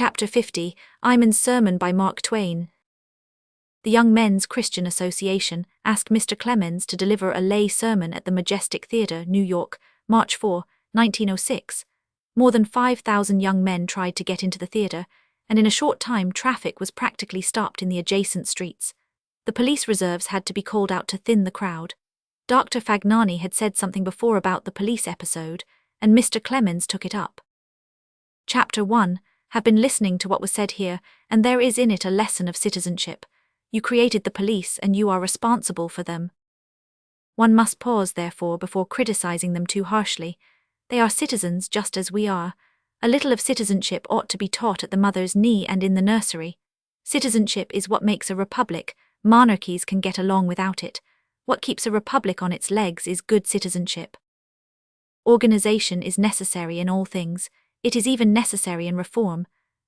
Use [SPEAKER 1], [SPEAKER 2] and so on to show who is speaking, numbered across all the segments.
[SPEAKER 1] Chapter 50, Layman's Sermon by Mark Twain. The Young Men's Christian Association asked Mr. Clemens to deliver a lay sermon at the Majestic Theatre, New York, March 4, 1906. More than 5,000 young men tried to get into the theatre, and in a short time traffic was practically stopped in the adjacent streets. The police reserves had to be called out to thin the crowd. Dr. Fagnani had said something before about the police episode, and Mr. Clemens took it up. Chapter 1. Have been listening to what was said here, and there is in it a lesson of citizenship. You created the police, and you are responsible for them. One must pause, therefore, before criticizing them too harshly. They are citizens just as we are. A little of citizenship ought to be taught at the mother's knee and in the nursery. Citizenship is what makes a republic. Monarchies can get along without it. What keeps a republic on its legs is good citizenship. Organization is necessary in all things. It is even necessary in reform.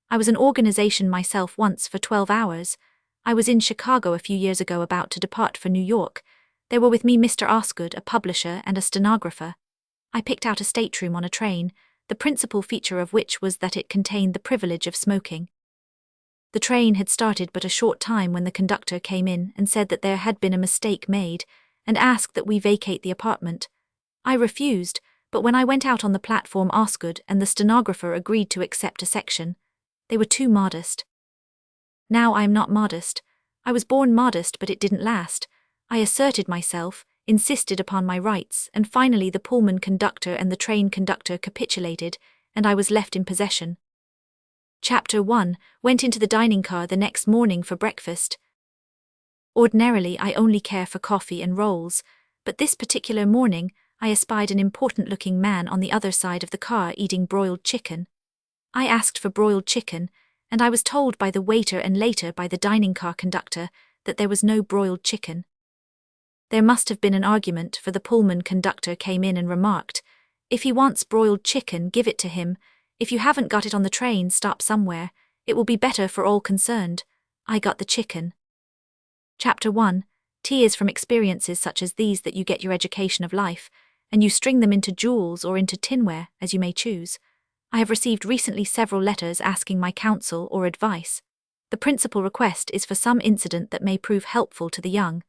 [SPEAKER 1] I was an organization myself once for 12 hours. I was in Chicago a few years ago about to depart for New York. There were with me Mr. Osgood, a publisher, and a stenographer. I picked out a stateroom on a train, the principal feature of which was that it contained the privilege of smoking. The train had started but a short time when the conductor came in and said that there had been a mistake made, and asked that we vacate the apartment. I refused, but when I went out on the platform, Osgood and the stenographer agreed to accept a section. They were too modest. Now I am not modest. I was born modest, but it didn't last. I asserted myself, insisted upon my rights, and finally the Pullman conductor and the train conductor capitulated, and I was left in possession. Chapter 1. Went into the dining car the next morning for breakfast. Ordinarily I only care for coffee and rolls, but this particular morning I espied an important-looking man on the other side of the car eating broiled chicken. I asked for broiled chicken, and I was told by the waiter and later by the dining car conductor that there was no broiled chicken. There must have been an argument, for the Pullman conductor came in and remarked, "If he wants broiled chicken, give it to him. If you haven't got it on the train, stop somewhere. It will be better for all concerned." I got the chicken. Chapter 1. Tea is from experiences such as these that you get your education of life, and you string them into jewels or into tinware, as you may choose. I have received recently several letters asking my counsel or advice. The principal request is for some incident that may prove helpful to the young.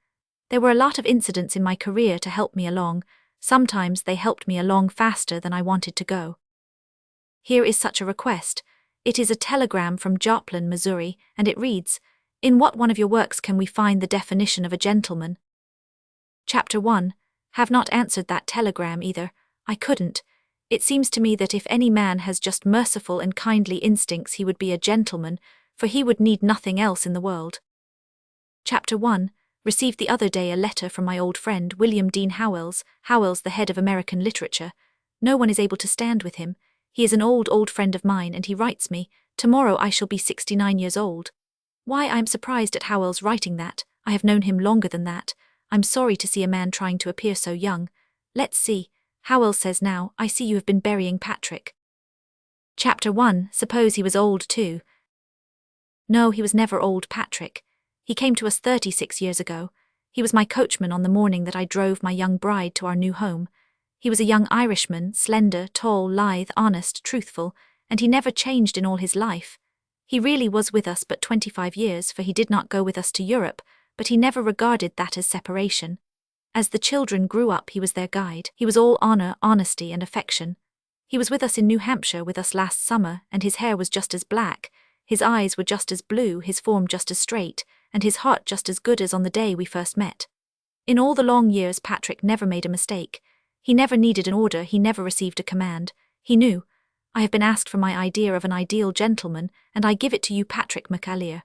[SPEAKER 1] There were a lot of incidents in my career to help me along. Sometimes they helped me along faster than I wanted to go. Here is such a request. It is a telegram from Joplin, Missouri, and it reads, "In what one of your works can we find the definition of a gentleman?" Chapter 1. Have not answered that telegram either. I couldn't. It seems to me that if any man has just merciful and kindly instincts, he would be a gentleman, for he would need nothing else in the world. Chapter 1. Received the other day a letter from my old friend William Dean Howells, the head of American literature. No one is able to stand with him. He is an old friend of mine, and he writes me, "Tomorrow I shall be 69 years old." Why, I am surprised at Howells writing that. I have known him longer than that. I'm sorry to see a man trying to appear so young. Let's see. Howells says now, "I see you have been burying Patrick." Chapter 1. Suppose he was old too. No, he was never old, Patrick. He came to us 36 years ago. He was my coachman on the morning that I drove my young bride to our new home. He was a young Irishman, slender, tall, lithe, honest, truthful, and he never changed in all his life. He really was with us but 25 years, for he did not go with us to Europe, but he never regarded that as separation. As the children grew up, he was their guide. He was all honor, honesty, and affection. He was with us in New Hampshire with us last summer, and his hair was just as black, his eyes were just as blue, his form just as straight, and his heart just as good as on the day we first met. In all the long years, Patrick never made a mistake. He never needed an order, he never received a command. He knew. I have been asked for my idea of an ideal gentleman, and I give it to you, Patrick McAleer.